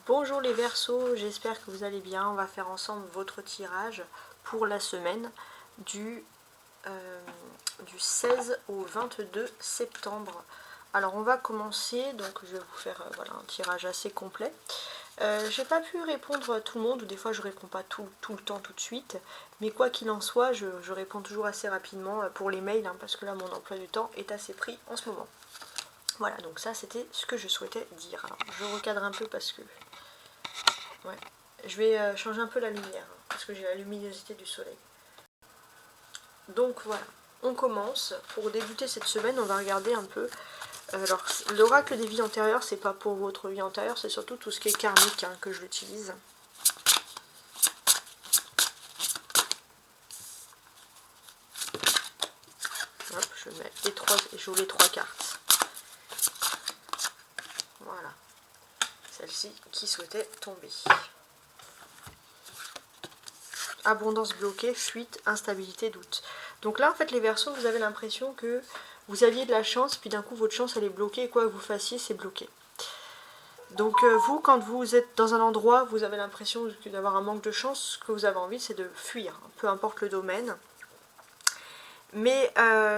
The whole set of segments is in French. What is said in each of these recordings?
Bonjour les Verseaux, j'espère que vous allez bien. On va faire ensemble votre tirage pour la semaine du 16 au 22 septembre. Alors on va commencer, donc je vais vous faire voilà, un tirage assez complet. J'ai pas pu répondre à tout le monde, ou des fois je réponds pas tout le temps tout de suite, mais quoi qu'il en soit, je réponds toujours assez rapidement pour les mails, hein, parce que là mon emploi du temps est assez pris en ce moment. Voilà, donc ça c'était ce que je souhaitais dire. Alors je recadre un peu parce que... Ouais. Je vais changer un peu la lumière, hein, parce que j'ai la luminosité du soleil. Donc voilà, on commence. Pour débuter cette semaine, on va regarder un peu. Alors, l'oracle des vies antérieures, c'est pas pour votre vie antérieure, c'est surtout tout ce qui est karmique hein, que je l'utilise. Hop, je mets les trois cartes. Voilà. Celle-ci qui souhaitait tomber. Abondance bloquée, fuite, instabilité, doute. Donc là, en fait, les Verseaux, vous avez l'impression que vous aviez de la chance, puis d'un coup, votre chance, elle est bloquée, et quoi que vous fassiez, c'est bloqué. Donc vous, quand vous êtes dans un endroit, vous avez l'impression d'avoir un manque de chance, ce que vous avez envie, c'est de fuir, peu importe le domaine. Mais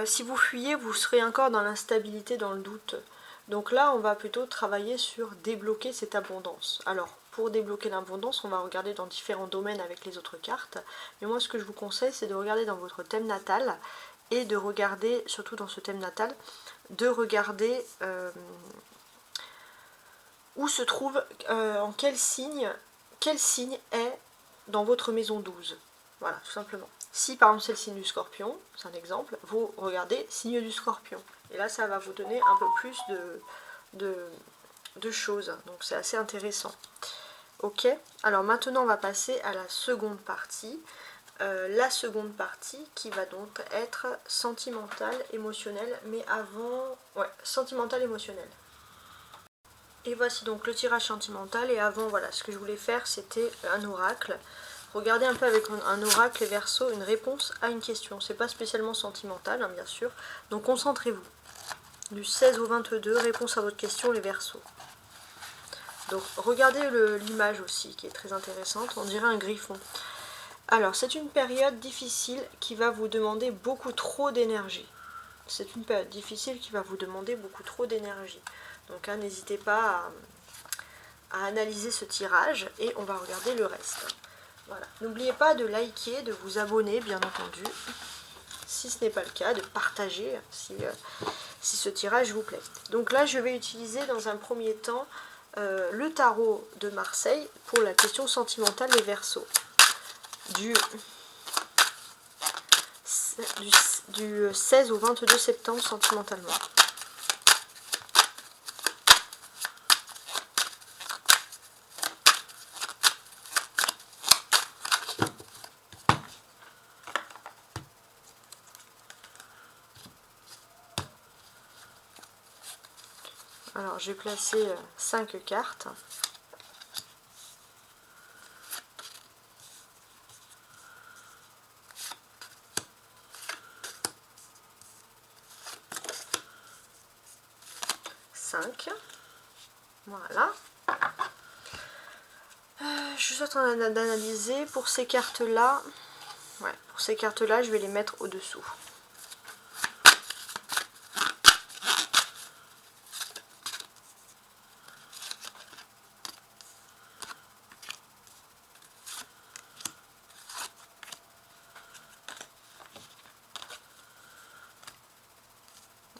si vous fuyez, vous serez encore dans l'instabilité, dans le doute. Donc là, on va plutôt travailler sur débloquer cette abondance. Alors, pour débloquer l'abondance, on va regarder dans différents domaines avec les autres cartes. Mais moi, ce que je vous conseille, c'est de regarder dans votre thème natal et de regarder, surtout dans ce thème natal, de regarder où se trouve, en quel signe est dans votre maison 12. Voilà, tout simplement. Si par exemple c'est le signe du scorpion, c'est un exemple, vous regardez signe du scorpion. Et là, ça va vous donner un peu plus de choses. Donc c'est assez intéressant. Ok, alors maintenant on va passer à la seconde partie. La seconde partie qui va donc être sentimentale, émotionnelle, mais avant... Ouais, sentimentale, émotionnelle. Et voici donc le tirage sentimental. Et avant, voilà, ce que je voulais faire, c'était un oracle. Regardez un peu avec un oracle et Verseau une réponse à une question. C'est pas spécialement sentimental, hein, bien sûr. Donc concentrez-vous. Du 16 au 22, réponse à votre question, les Verseaux. Donc regardez l'image aussi, qui est très intéressante. On dirait un griffon. Alors, c'est une période difficile qui va vous demander beaucoup trop d'énergie. C'est une période difficile qui va vous demander beaucoup trop d'énergie. Donc, hein, n'hésitez pas à analyser ce tirage et on va regarder le reste. Voilà. N'oubliez pas de liker, de vous abonner, bien entendu. Si ce n'est pas le cas, de partager si ce tirage vous plaît. Donc là, je vais utiliser dans un premier temps le tarot de Marseille pour la question sentimentale des Verseaux. Du 16 au 22 septembre sentimentalement. Alors j'ai placé 5 cartes. Voilà. Je suis en train d'analyser pour ces cartes-là. Ouais, pour ces cartes-là, je vais les mettre au-dessous.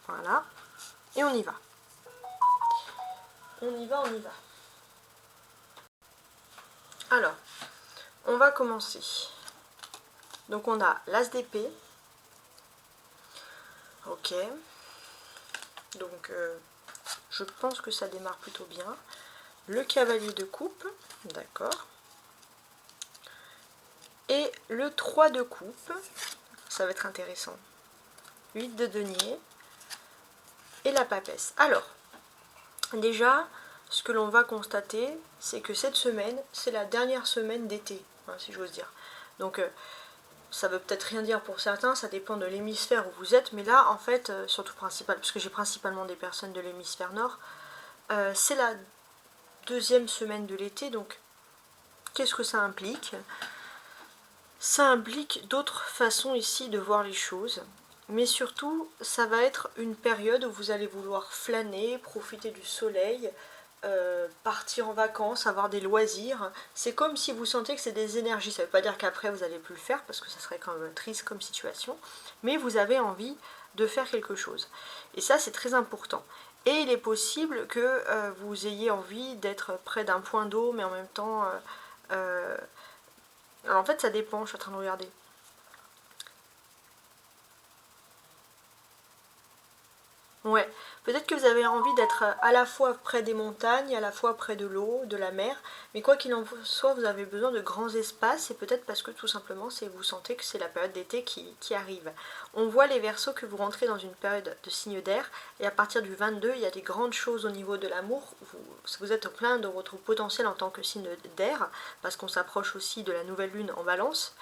Voilà. Et on y va. On y va, on y va. Alors, on va commencer. Donc on a l'as d'épée. Ok. Donc je pense que ça démarre plutôt bien. Le cavalier de coupe. D'accord. Et le 3 de coupe. Ça va être intéressant. 8 de denier. Et la papesse. Alors, déjà, ce que l'on va constater, c'est que cette semaine, c'est la dernière semaine d'été, hein, si j'ose dire. Donc, ça veut peut-être rien dire pour certains, ça dépend de l'hémisphère où vous êtes, mais là, en fait, surtout parce que j'ai principalement des personnes de l'hémisphère nord, c'est la deuxième semaine de l'été. Donc qu'est-ce que ça implique? Ça implique d'autres façons ici de voir les choses. Mais surtout, ça va être une période où vous allez vouloir flâner, profiter du soleil, partir en vacances, avoir des loisirs. C'est comme si vous sentez que c'est des énergies. Ça ne veut pas dire qu'après vous n'allez plus le faire, parce que ça serait quand même triste comme situation. Mais vous avez envie de faire quelque chose. Et ça, c'est très important. Et il est possible que vous ayez envie d'être près d'un point d'eau, mais en même temps... alors en fait, ça dépend, je suis en train de regarder. Ouais, peut-être que vous avez envie d'être à la fois près des montagnes, à la fois près de l'eau, de la mer, mais quoi qu'il en soit, vous avez besoin de grands espaces, et peut-être parce que tout simplement, vous sentez que c'est la période d'été qui arrive. On voit les Verseaux que vous rentrez dans une période de signe d'air, et à partir du 22, il y a des grandes choses au niveau de l'amour. Vous êtes plein de votre potentiel en tant que signe d'air, parce qu'on s'approche aussi de la nouvelle lune en Balance.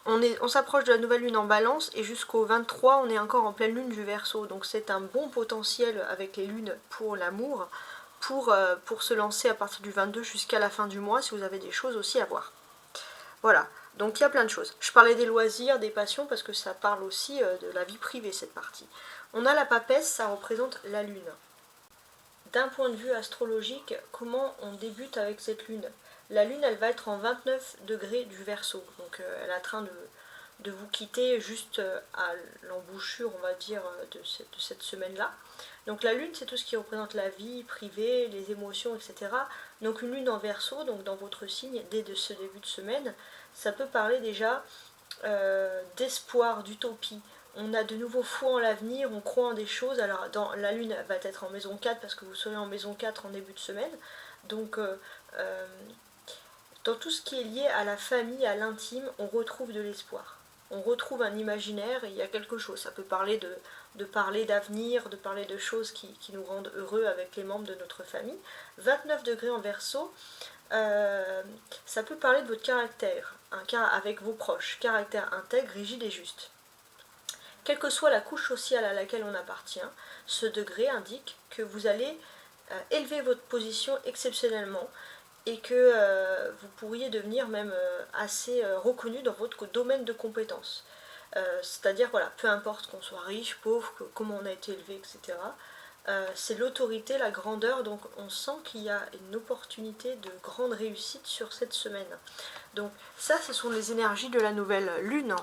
On s'approche de la nouvelle lune en Balance et jusqu'au 23 on est encore en pleine lune du Verseau, donc c'est un bon potentiel avec les lunes pour l'amour, pour se lancer à partir du 22 jusqu'à la fin du mois si vous avez des choses aussi à voir. Voilà, donc il y a plein de choses. Je parlais des loisirs, des passions parce que ça parle aussi de la vie privée cette partie. On a la papesse, ça représente la lune. D'un point de vue astrologique, comment on débute avec cette lune? La lune, elle va être en 29 degrés du Verseau, donc elle est en train de vous quitter juste à l'embouchure, on va dire, de cette semaine-là. Donc la lune, c'est tout ce qui représente la vie privée, les émotions, etc. Donc une lune en Verseau, donc dans votre signe, dès ce début de semaine, ça peut parler déjà d'espoir, d'utopie. On a de nouveau foi en l'avenir, on croit en des choses. Alors la lune va être en maison 4 parce que vous serez en maison 4 en début de semaine. Donc dans tout ce qui est lié à la famille, à l'intime, on retrouve de l'espoir. On retrouve un imaginaire et il y a quelque chose. Ça peut parler de parler d'avenir, de parler de choses qui nous rendent heureux avec les membres de notre famille. 29 degrés en Verseau, ça peut parler de votre caractère, avec vos proches, caractère intègre, rigide et juste. Quelle que soit la couche sociale à laquelle on appartient, ce degré indique que vous allez élever votre position exceptionnellement et que vous pourriez devenir même assez reconnu dans votre domaine de compétences. C'est-à-dire, voilà, peu importe qu'on soit riche, pauvre, comment on a été élevé, etc. C'est l'autorité, la grandeur, donc on sent qu'il y a une opportunité de grande réussite sur cette semaine. Donc ça, ce sont les énergies de la nouvelle lune,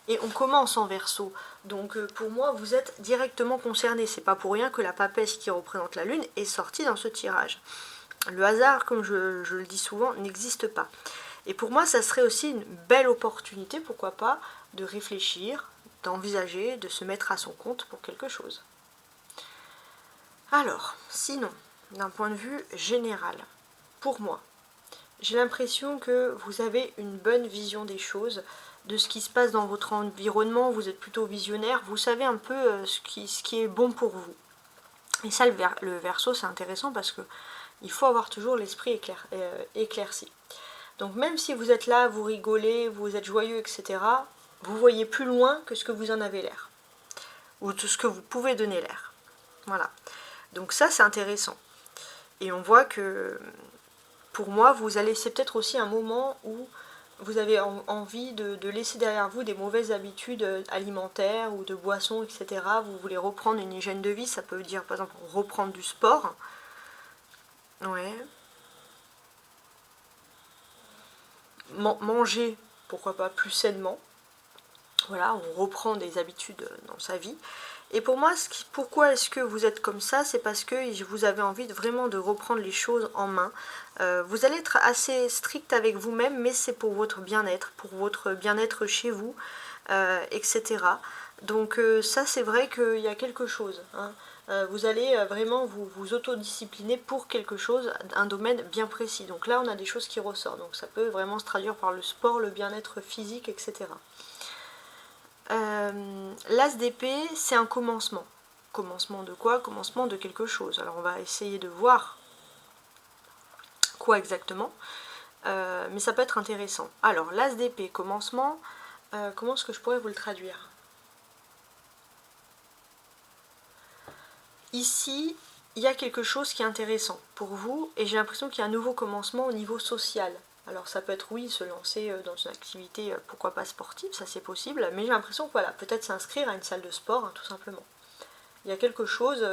et on commence en Verseau. Donc pour moi, vous êtes directement concerné. C'est pas pour rien que la papesse qui représente la lune est sortie dans ce tirage. Le hasard, comme je le dis souvent, n'existe pas. Et pour moi, ça serait aussi une belle opportunité, pourquoi pas, de réfléchir, d'envisager, de se mettre à son compte pour quelque chose. Alors, sinon, d'un point de vue général, pour moi, j'ai l'impression que vous avez une bonne vision des choses, de ce qui se passe dans votre environnement, vous êtes plutôt visionnaire, vous savez un peu ce qui est bon pour vous. Et ça, le Verseau, c'est intéressant parce que il faut avoir toujours l'esprit éclairci. Donc même si vous êtes là, vous rigolez, vous êtes joyeux, etc., vous voyez plus loin que ce que vous en avez l'air. Ou tout ce que vous pouvez donner l'air. Voilà. Donc ça, c'est intéressant. Et on voit que, pour moi, c'est peut-être aussi un moment où vous avez envie de laisser derrière vous des mauvaises habitudes alimentaires ou de boissons, etc. Vous voulez reprendre une hygiène de vie, ça peut dire par exemple reprendre du sport. Ouais. Manger, pourquoi pas, plus sainement. Voilà, on reprend des habitudes dans sa vie. Et pour moi, pourquoi est-ce que vous êtes comme ça? C'est parce que vous avez envie vraiment de reprendre les choses en main. Vous allez être assez strict avec vous-même, mais c'est pour votre bien-être chez vous, etc. Donc ça, c'est vrai qu'il y a quelque chose. Hein. Vous allez vraiment vous autodiscipliner pour quelque chose, un domaine bien précis. Donc là, on a des choses qui ressortent. Donc ça peut vraiment se traduire par le sport, le bien-être physique, etc. L'as d'épée, c'est un commencement. Commencement de quoi? Commencement de quelque chose. Alors on va essayer de voir quoi exactement, mais ça peut être intéressant. Alors l'as d'épée, commencement, comment est-ce que je pourrais vous le traduire? ici, il y a quelque chose qui est intéressant pour vous, et j'ai l'impression qu'il y a un nouveau commencement au niveau social. Alors ça peut être, oui, se lancer dans une activité, pourquoi pas sportive, ça c'est possible, mais j'ai l'impression que voilà, peut-être s'inscrire à une salle de sport, hein, tout simplement. Il y a quelque chose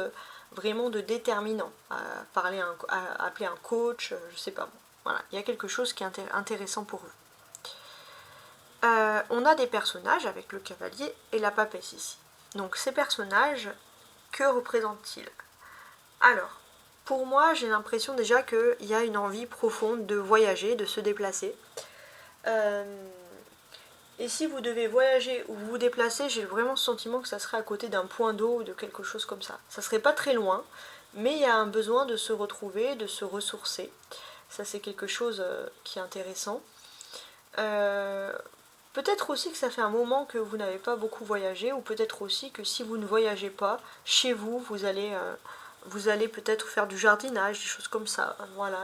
vraiment de déterminant, à appeler un coach, je sais pas. Bon, voilà, il y a quelque chose qui est intéressant pour vous. On a des personnages avec le cavalier et la papesse ici. Donc ces personnages, que représentent-ils? Alors, pour moi, j'ai l'impression déjà qu'il y a une envie profonde de voyager, de se déplacer. Et si vous devez voyager ou vous déplacer, j'ai vraiment le sentiment que ça serait à côté d'un point d'eau ou de quelque chose comme ça. Ça serait pas très loin, mais il y a un besoin de se retrouver, de se ressourcer. Ça, c'est quelque chose qui est intéressant. Peut-être aussi que ça fait un moment que vous n'avez pas beaucoup voyagé, ou peut-être aussi que si vous ne voyagez pas, chez vous, vous allez peut-être faire du jardinage, des choses comme ça. Voilà,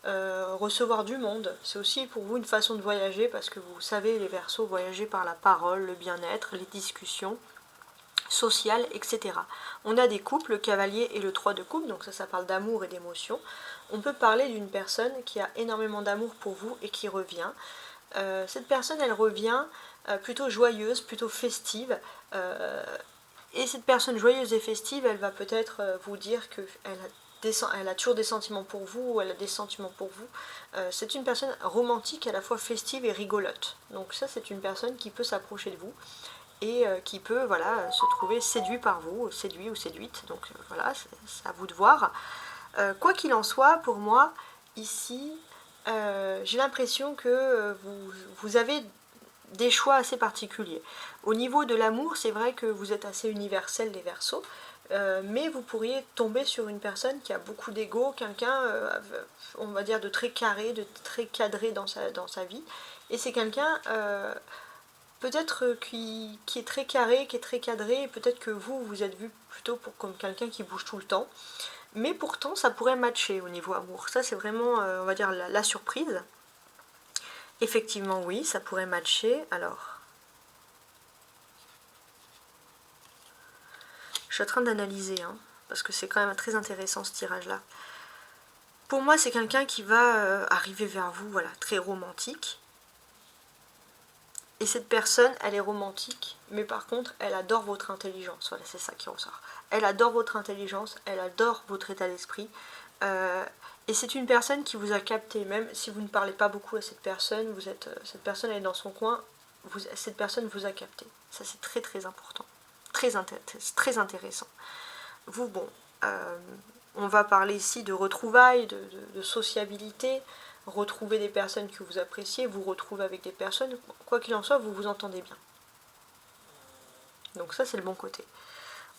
recevoir du monde. C'est aussi pour vous une façon de voyager, parce que vous savez, les Verseaux, voyager par la parole, le bien-être, les discussions sociales, etc. On a des couples, le cavalier et le 3 de coupe, donc ça parle d'amour et d'émotion. On peut parler d'une personne qui a énormément d'amour pour vous et qui revient. Cette personne, elle revient plutôt joyeuse, plutôt festive, et cette personne joyeuse et festive, elle va peut-être vous dire qu'elle a toujours des sentiments pour vous, ou elle a des sentiments pour vous. C'est une personne romantique, à la fois festive et rigolote. Donc ça, c'est une personne qui peut s'approcher de vous et qui peut, voilà, se trouver séduit par vous, séduit ou séduite. Donc voilà, c'est à vous de voir. Quoi qu'il en soit, pour moi, ici, j'ai l'impression que vous avez des choix assez particuliers. Au niveau de l'amour, c'est vrai que vous êtes assez universel, les Verseaux, mais vous pourriez tomber sur une personne qui a beaucoup d'ego, quelqu'un, on va dire, de très carré, de très cadré dans sa vie. Et c'est quelqu'un, peut-être qui est très carré, qui est très cadré, et peut-être que vous êtes vu plutôt comme quelqu'un qui bouge tout le temps. Mais pourtant, ça pourrait matcher au niveau amour. Ça, c'est vraiment, on va dire, la surprise. Effectivement, oui, ça pourrait matcher. Alors, je suis en train d'analyser, hein, parce que c'est quand même très intéressant ce tirage-là. Pour moi, c'est quelqu'un qui va arriver vers vous, voilà, très romantique. Et cette personne, elle est romantique, mais par contre, elle adore votre intelligence. Voilà, c'est ça qui ressort. Elle adore votre intelligence, elle adore votre état d'esprit. Et c'est une personne qui vous a capté, même si vous ne parlez pas beaucoup à cette personne, cette personne est dans son coin, cette personne vous a capté. Ça, c'est très très important. Très intéressant. Vous, bon, on va parler ici de retrouvailles, de sociabilité, retrouver des personnes que vous appréciez, vous retrouver avec des personnes, quoi qu'il en soit, vous vous entendez bien. Donc ça, c'est le bon côté.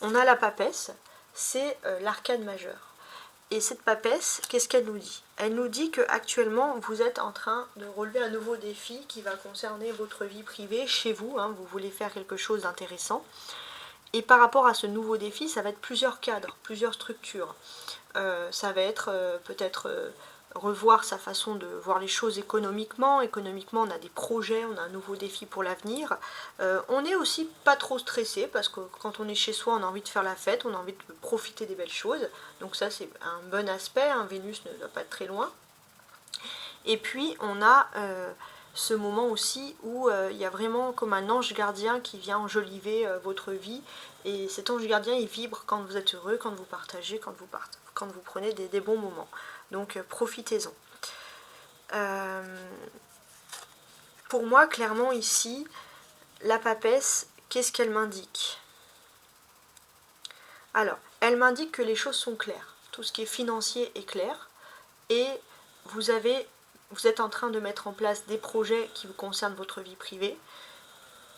On a la papesse, c'est l'arcane majeur. Et cette papesse, qu'est-ce qu'elle nous dit? Elle nous dit qu'actuellement, vous êtes en train de relever un nouveau défi qui va concerner votre vie privée, chez vous, hein, vous voulez faire quelque chose d'intéressant. Et par rapport à ce nouveau défi, ça va être plusieurs cadres, plusieurs structures. Ça va être peut-être revoir sa façon de voir les choses économiquement. Économiquement, on a des projets, on a un nouveau défi pour l'avenir. On n'est aussi pas trop stressé, parce que quand on est chez soi, on a envie de faire la fête, on a envie de profiter des belles choses. Donc ça, c'est un bon aspect, hein. Vénus ne doit pas être très loin. Et puis, on a ce moment aussi où il y a vraiment comme un ange gardien qui vient enjoliver votre vie. Et cet ange gardien, il vibre quand vous êtes heureux, quand vous partagez, quand vous prenez des bons moments. Donc profitez-en. Pour moi, clairement ici, la papesse, qu'est-ce qu'elle m'indique? Alors, elle m'indique que les choses sont claires. Tout ce qui est financier est clair. Et vous êtes en train de mettre en place des projets qui vous concernent votre vie privée.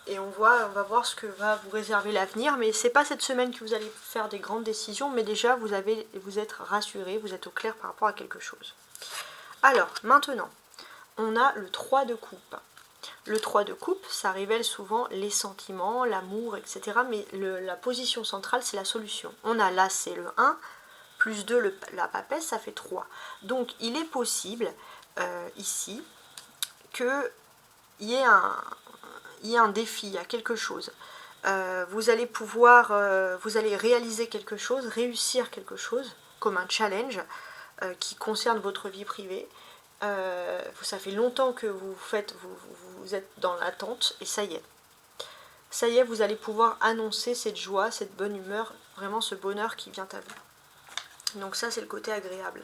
Et on va voir ce que va vous réserver l'avenir, mais c'est pas cette semaine que vous allez faire des grandes décisions, mais déjà vous êtes rassuré, vous êtes au clair par rapport à quelque chose. Alors, maintenant, on a le 3 de coupe. Le 3 de coupe, ça révèle souvent les sentiments, l'amour, etc. Mais la position centrale, c'est la solution. On a là, c'est le 1, plus 2, la papesse, ça fait 3. Donc, il est possible, ici, qu'il y ait un défi, il y a quelque chose. vous allez pouvoir, vous allez réaliser quelque chose, réussir quelque chose, comme un challenge qui concerne votre vie privée. Ça fait longtemps que vous êtes dans l'attente et ça y est. Ça y est, vous allez pouvoir annoncer cette joie, cette bonne humeur, vraiment ce bonheur qui vient à vous. Donc ça, c'est le côté agréable.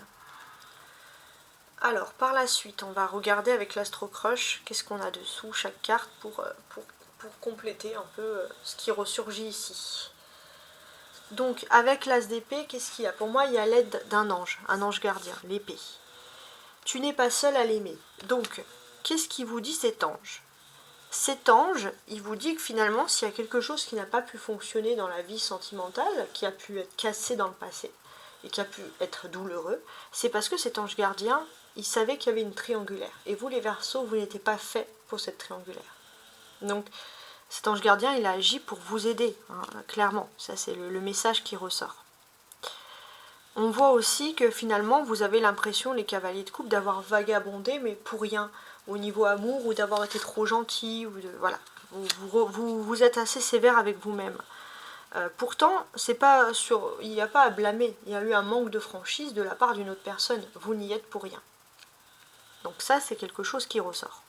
Alors, par la suite, on va regarder avec l'Astro Crush qu'est-ce qu'on a dessous, chaque carte, pour compléter un peu ce qui ressurgit ici. Donc, avec l'As d'épée, qu'est-ce qu'il y a? Pour moi, il y a l'aide d'un ange, un ange gardien, l'épée. Tu n'es pas seul à l'aimer. Donc, qu'est-ce qui vous dit cet ange? Cet ange, il vous dit que finalement, s'il y a quelque chose qui n'a pas pu fonctionner dans la vie sentimentale, qui a pu être cassé dans le passé, et qui a pu être douloureux, c'est parce que cet ange gardien, il savait qu'il y avait une triangulaire. Et vous, les Verseaux, vous n'étiez pas fait pour cette triangulaire. Donc, cet ange gardien, il a agi pour vous aider, hein, clairement. Ça, c'est le message qui ressort. On voit aussi que finalement, vous avez l'impression, les cavaliers de coupe, d'avoir vagabondé, mais pour rien, au niveau amour, ou d'avoir été trop gentil, ou voilà. Vous êtes assez sévère avec vous-même. Pourtant, il n'y a pas à blâmer. Il y a eu un manque de franchise de la part d'une autre personne. Vous n'y êtes pour rien. Donc ça, c'est quelque chose qui ressort.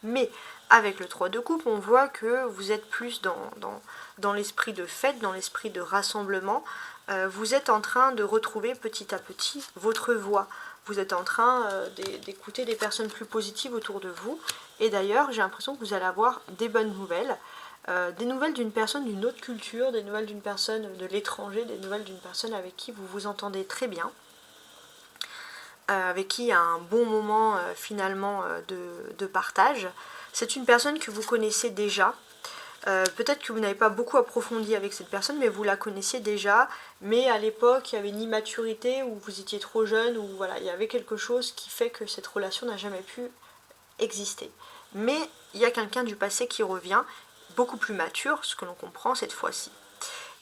Mais avec le 3 de coupe, on voit que vous êtes plus dans l'esprit de fête, dans l'esprit de rassemblement. Vous êtes en train de retrouver petit à petit votre voix. Vous êtes en train d'écouter des personnes plus positives autour de vous. Et d'ailleurs, j'ai l'impression que vous allez avoir des bonnes nouvelles. Des nouvelles d'une personne d'une autre culture, des nouvelles d'une personne de l'étranger, des nouvelles d'une personne avec qui vous vous entendez très bien. Avec qui il y a un bon moment finalement de partage. C'est une personne que vous connaissez déjà. Peut-être que vous n'avez pas beaucoup approfondi avec cette personne, mais vous la connaissiez déjà. Mais à l'époque, il y avait une immaturité, ou vous étiez trop jeune, ou voilà, il y avait quelque chose qui fait que cette relation n'a jamais pu exister. Mais il y a quelqu'un du passé qui revient, beaucoup plus mature, ce que l'on comprend cette fois-ci.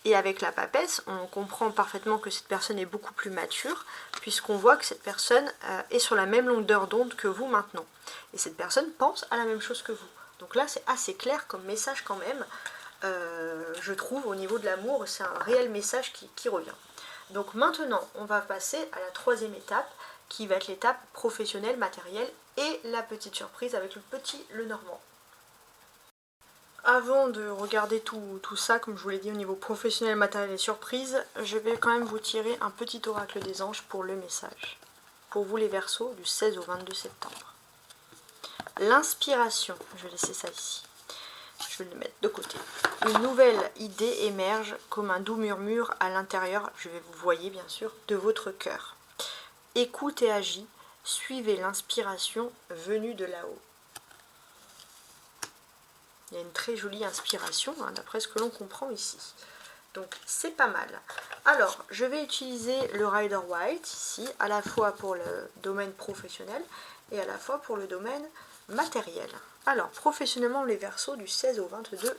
Et avec la papesse, on comprend parfaitement que cette personne est beaucoup plus mature, puisqu'on voit que cette personne est sur la même longueur d'onde que vous maintenant. Et cette personne pense à la même chose que vous. Donc là, c'est assez clair comme message quand même. Je trouve, au niveau de l'amour, c'est un réel message qui revient. Donc maintenant, on va passer à la troisième étape, qui va être l'étape professionnelle, matérielle, et la petite surprise avec le petit Lenormand. Avant de regarder tout ça, comme je vous l'ai dit au niveau professionnel, matériel et surprise, je vais quand même vous tirer un petit oracle des anges pour le message. Pour vous les Verseaux, du 16 au 22 septembre. L'inspiration, je vais laisser ça ici. Je vais le mettre de côté. Une nouvelle idée émerge comme un doux murmure à l'intérieur, je vais vous voyez bien sûr, de votre cœur. Écoute et agis, suivez l'inspiration venue de là-haut. Il y a une très jolie inspiration, hein, d'après ce que l'on comprend ici. Donc c'est pas mal. Alors, je vais utiliser le Rider White ici, à la fois pour le domaine professionnel et à la fois pour le domaine matériel. Alors, professionnellement, les Verseaux du 16 au 22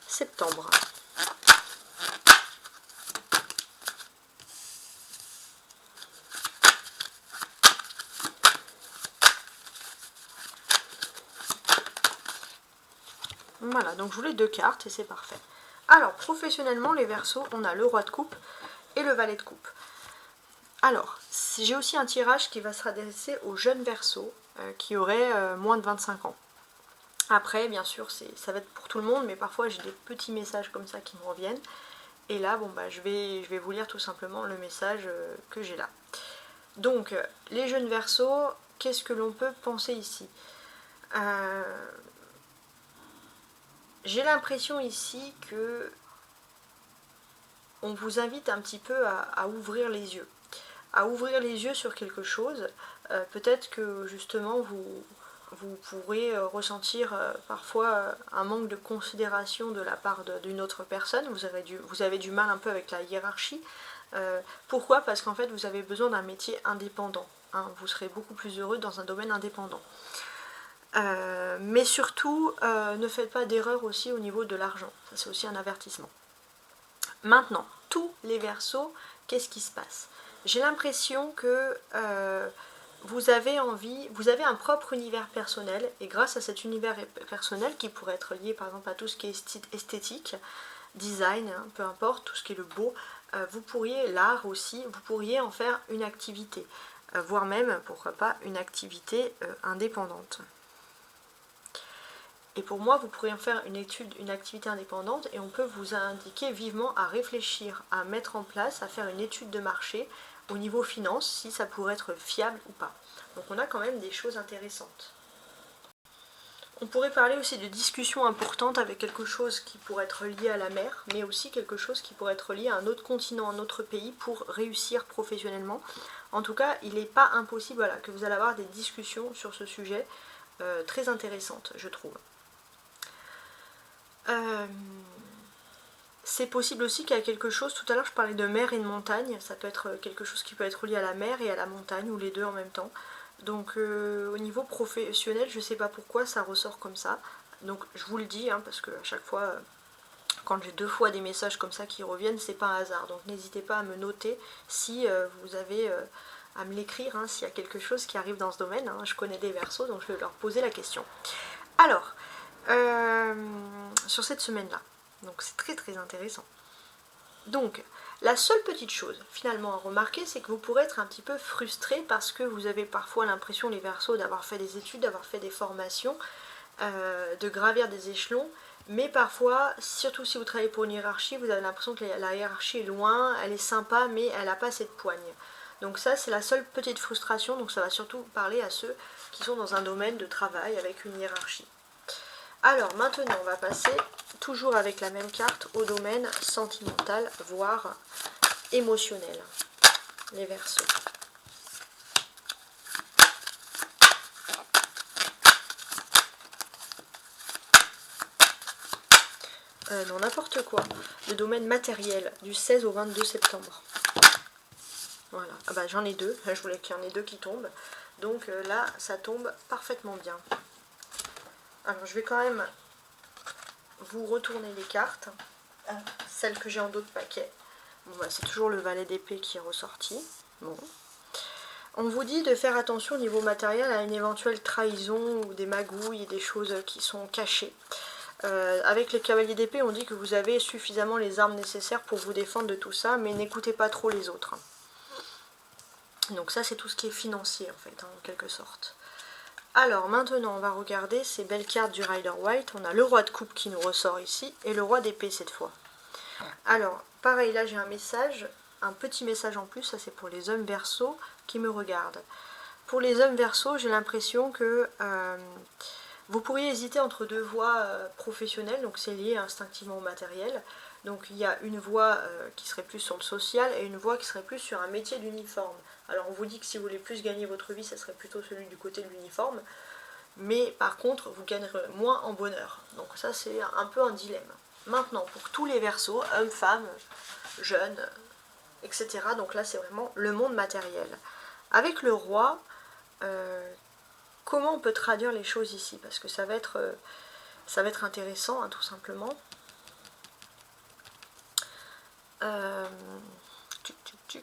septembre. Voilà, donc je voulais 2 cartes et c'est parfait. Alors, professionnellement, les Verseaux, on a le Roi de coupe et le Valet de coupe. Alors, j'ai aussi un tirage qui va se adresser aux jeunes Verseaux qui auraient moins de 25 ans. Après, bien sûr, ça va être pour tout le monde, mais parfois j'ai des petits messages comme ça qui me reviennent. Et là, bon, bah, je vais vous lire tout simplement le message que j'ai là. Donc, les jeunes Verseaux, qu'est-ce que l'on peut penser ici? J'ai l'impression ici que on vous invite un petit peu à ouvrir les yeux. À ouvrir les yeux sur quelque chose. Peut-être que justement vous pourrez ressentir parfois un manque de considération de la part d'une autre personne. Vous avez du mal un peu avec la hiérarchie. Pourquoi? Parce qu'en fait vous avez besoin d'un métier indépendant. Hein. Vous serez beaucoup plus heureux dans un domaine indépendant. Mais surtout, ne faites pas d'erreur aussi au niveau de l'argent. Ça, c'est aussi un avertissement. Maintenant, tous les Verseaux, qu'est-ce qui se passe? J'ai l'impression que vous avez un propre univers personnel, et grâce à cet univers personnel, qui pourrait être lié par exemple à tout ce qui est esthétique, design, hein, peu importe, tout ce qui est le beau, vous pourriez, l'art aussi, vous pourriez en faire une activité, voire même, pourquoi pas, une activité indépendante. Et pour moi, vous pourriez en faire une activité indépendante et on peut vous indiquer vivement à réfléchir, à mettre en place, à faire une étude de marché au niveau finance, si ça pourrait être fiable ou pas. Donc on a quand même des choses intéressantes. On pourrait parler aussi de discussions importantes avec quelque chose qui pourrait être lié à la mer, mais aussi quelque chose qui pourrait être lié à un autre continent, un autre pays pour réussir professionnellement. En tout cas, il n'est pas impossible voilà, que vous allez avoir des discussions sur ce sujet très intéressantes, je trouve. C'est possible aussi qu'il y a quelque chose, tout à l'heure je parlais de mer et de montagne, ça peut être quelque chose qui peut être lié à la mer et à la montagne, ou les deux en même temps. Donc au niveau professionnel, je ne sais pas pourquoi ça ressort comme ça. Donc je vous le dis, hein, parce que à chaque fois, quand j'ai 2 fois des messages comme ça qui reviennent, c'est pas un hasard. Donc n'hésitez pas à me noter si vous avez à me l'écrire, hein, s'il y a quelque chose qui arrive dans ce domaine. Hein. Je connais des Verseaux, donc je vais leur poser la question. Alors, sur cette semaine-là, donc c'est très très intéressant. Donc, la seule petite chose finalement à remarquer, c'est que vous pourrez être un petit peu frustré parce que vous avez parfois l'impression, les Verseaux, d'avoir fait des études, d'avoir fait des formations, de gravir des échelons, mais parfois, surtout si vous travaillez pour une hiérarchie, vous avez l'impression que la hiérarchie est loin, elle est sympa, mais elle n'a pas assez de poigne. Donc ça, c'est la seule petite frustration, donc ça va surtout parler à ceux qui sont dans un domaine de travail avec une hiérarchie. Alors maintenant, on va passer, toujours avec la même carte, au domaine sentimental, voire émotionnel, les Verseaux. Non, n'importe quoi. Le domaine matériel, du 16 au 22 septembre. Voilà. Ah bah, j'en ai 2, je voulais qu'il y en ait 2 qui tombent. Donc là, ça tombe parfaitement bien. Alors je vais quand même vous retourner les cartes, celles que j'ai en d'autres paquets. Bon, bah, c'est toujours le valet d'épée qui est ressorti. Bon. On vous dit de faire attention au niveau matériel à une éventuelle trahison ou des magouilles et des choses qui sont cachées. Avec les cavaliers d'épée, on dit que vous avez suffisamment les armes nécessaires pour vous défendre de tout ça, mais n'écoutez pas trop les autres. Donc ça, c'est tout ce qui est financier, en fait, en quelque sorte. Alors, maintenant, on va regarder ces belles cartes du Rider White. On a le roi de coupe qui nous ressort ici, et le roi d'épée cette fois. Alors, pareil, là, j'ai un message, un petit message en plus, ça c'est pour les hommes Verseaux qui me regardent. Pour les hommes Verseaux, j'ai l'impression que vous pourriez hésiter entre 2 voies professionnelles, donc c'est lié instinctivement au matériel. Donc il y a une voie qui serait plus sur le social et une voie qui serait plus sur un métier d'uniforme. Alors on vous dit que si vous voulez plus gagner votre vie, ça serait plutôt celui du côté de l'uniforme. Mais par contre, vous gagnerez moins en bonheur. Donc ça c'est un peu un dilemme. Maintenant, pour tous les Verseaux, hommes, femmes, jeunes, etc. Donc là c'est vraiment le monde matériel. Avec le roi, comment on peut traduire les choses ici? Parce que ça va être intéressant, hein, tout simplement. Je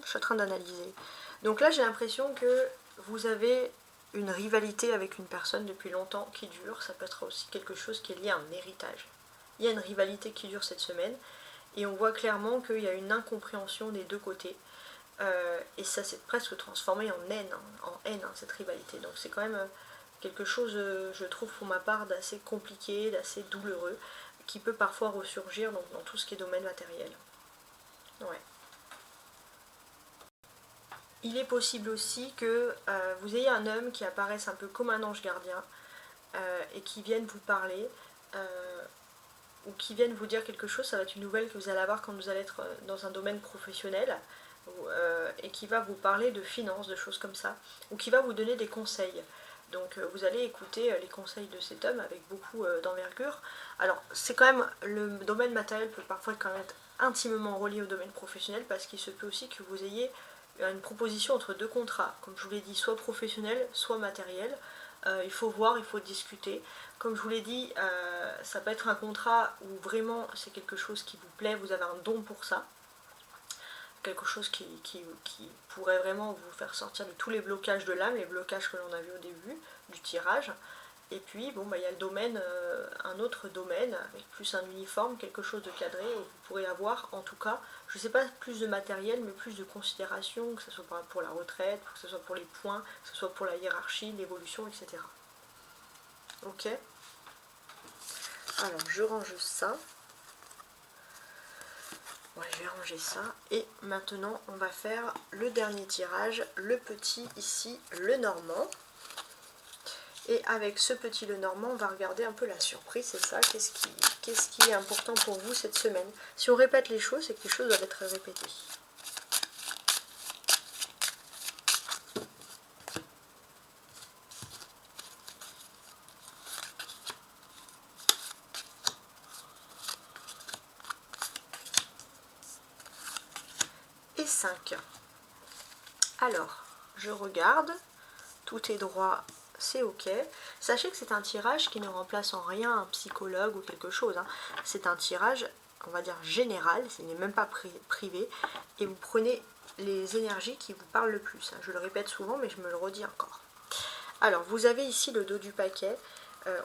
suis en train d'analyser. Donc là, j'ai l'impression que vous avez une rivalité avec une personne depuis longtemps qui dure. Ça peut être aussi quelque chose qui est lié à un héritage. Il y a une rivalité qui dure cette semaine. Et on voit clairement qu'il y a une incompréhension des 2 côtés. Et ça s'est presque transformé en haine, cette rivalité. Donc c'est quand même quelque chose, je trouve pour ma part, d'assez compliqué, d'assez douloureux, qui peut parfois ressurgir dans tout ce qui est domaine matériel. Ouais. Il est possible aussi que vous ayez un homme qui apparaisse un peu comme un ange gardien et qui vienne vous parler ou qui vienne vous dire quelque chose. Ça va être une nouvelle que vous allez avoir quand vous allez être dans un domaine professionnel et qui va vous parler de finances, de choses comme ça, ou qui va vous donner des conseils. Donc vous allez écouter les conseils de cet homme avec beaucoup d'envergure. Alors c'est quand même, le domaine matériel peut parfois quand même être intimement relié au domaine professionnel parce qu'il se peut aussi que vous ayez une proposition entre 2 contrats, comme je vous l'ai dit, soit professionnel, soit matériel. Il faut voir, il faut discuter. Comme je vous l'ai dit, ça peut être un contrat où vraiment c'est quelque chose qui vous plaît, vous avez un don pour ça. Quelque chose qui pourrait vraiment vous faire sortir de tous les blocages de l'âme, les blocages que l'on a vus au début du tirage. Et puis, bon, il y a le domaine, un autre domaine, avec plus un uniforme, quelque chose de cadré, où vous pourrez avoir, en tout cas, je ne sais pas plus de matériel, mais plus de considération, que ce soit pour la retraite, que ce soit pour les points, que ce soit pour la hiérarchie, l'évolution, etc. Ok. Alors, je range ça. Ouais, je vais ranger ça. Et maintenant, on va faire le dernier tirage, le petit ici, le normand. Et avec ce petit le normand, on va regarder un peu la surprise, c'est ça, qu'est-ce qui est important pour vous cette semaine. Si on répète les choses, c'est que les choses doivent être répétées. Et 5. Alors, je regarde, tout est droit, c'est ok. Sachez que c'est un tirage qui ne remplace en rien un psychologue ou quelque chose. Hein. C'est un tirage, on va dire général, ce n'est même pas privé. Et vous prenez les énergies qui vous parlent le plus. Hein. Je le répète souvent, mais je me le redis encore. Alors, vous avez ici le dos du paquet.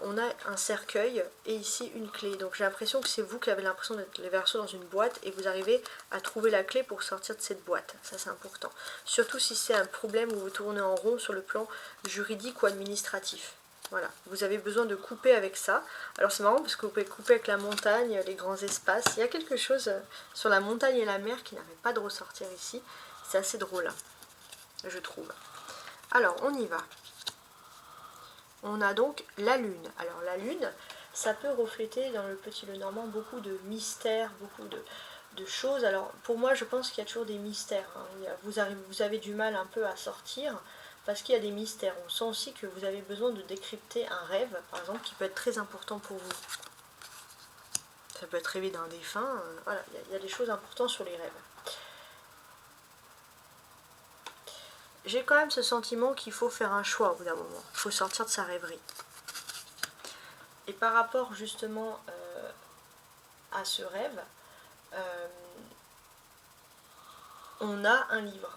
On a un cercueil et ici une clé. Donc j'ai l'impression que c'est vous qui avez l'impression d'être les Verseaux dans une boîte et vous arrivez à trouver la clé pour sortir de cette boîte. Ça c'est important. Surtout si c'est un problème où vous tournez en rond sur le plan juridique ou administratif. Voilà, vous avez besoin de couper avec ça. Alors c'est marrant parce que vous pouvez couper avec la montagne, les grands espaces. Il y a quelque chose sur la montagne et la mer qui n'arrête pas de ressortir ici. C'est assez drôle, je trouve. Alors on y va. On a donc la lune. Alors la lune, ça peut refléter dans le petit Lenormand beaucoup de mystères, beaucoup de choses. Alors pour moi, je pense qu'il y a toujours des mystères. Hein. Vous avez du mal un peu à sortir parce qu'il y a des mystères. On sent aussi que vous avez besoin de décrypter un rêve, par exemple, qui peut être très important pour vous. Ça peut être rêver d'un défunt. Voilà, il y a des choses importantes sur les rêves. J'ai quand même ce sentiment qu'il faut faire un choix au bout d'un moment. Il faut sortir de sa rêverie. Et par rapport justement à ce rêve, on a un livre.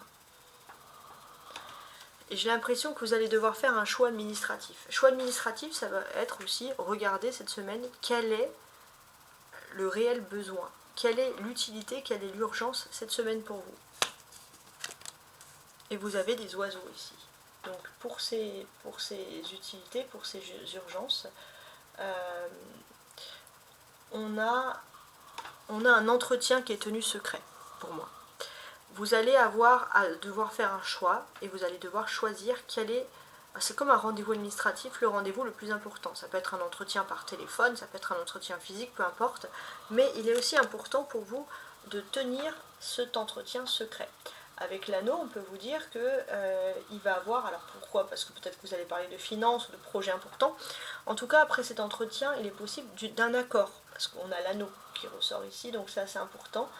Et j'ai l'impression que vous allez devoir faire un choix administratif. Choix administratif, ça va être aussi regarder cette semaine quel est le réel besoin, quelle est l'utilité, quelle est l'urgence cette semaine pour vous. Et vous avez des oiseaux ici. Donc pour ces utilités, pour ces urgences, on a un entretien qui est tenu secret pour moi. Vous allez devoir faire un choix et vous allez devoir choisir quel est... C'est comme un rendez-vous administratif, le rendez-vous le plus important. Ça peut être un entretien par téléphone, ça peut être un entretien physique, peu importe. Mais il est aussi important pour vous de tenir cet entretien secret. Avec l'anneau, on peut vous dire qu'il va avoir... Alors pourquoi? Parce que peut-être que vous allez parler de finances ou de projets importants. En tout cas, après cet entretien, il est possible d'un accord. Parce qu'on a l'anneau qui ressort ici, donc c'est assez important.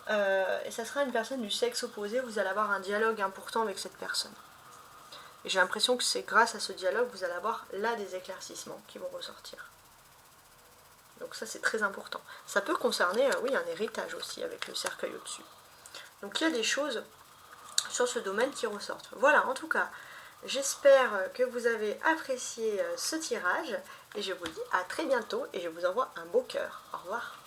Et ça sera une personne du sexe opposé, vous allez avoir un dialogue important avec cette personne. Et j'ai l'impression que c'est grâce à ce dialogue que vous allez avoir là des éclaircissements qui vont ressortir. Donc ça c'est très important. Ça peut concerner, oui, un héritage aussi avec le cercueil au-dessus. Donc il y a des choses sur ce domaine qui ressortent. Voilà, en tout cas, j'espère que vous avez apprécié ce tirage et je vous dis à très bientôt et je vous envoie un beau cœur. Au revoir.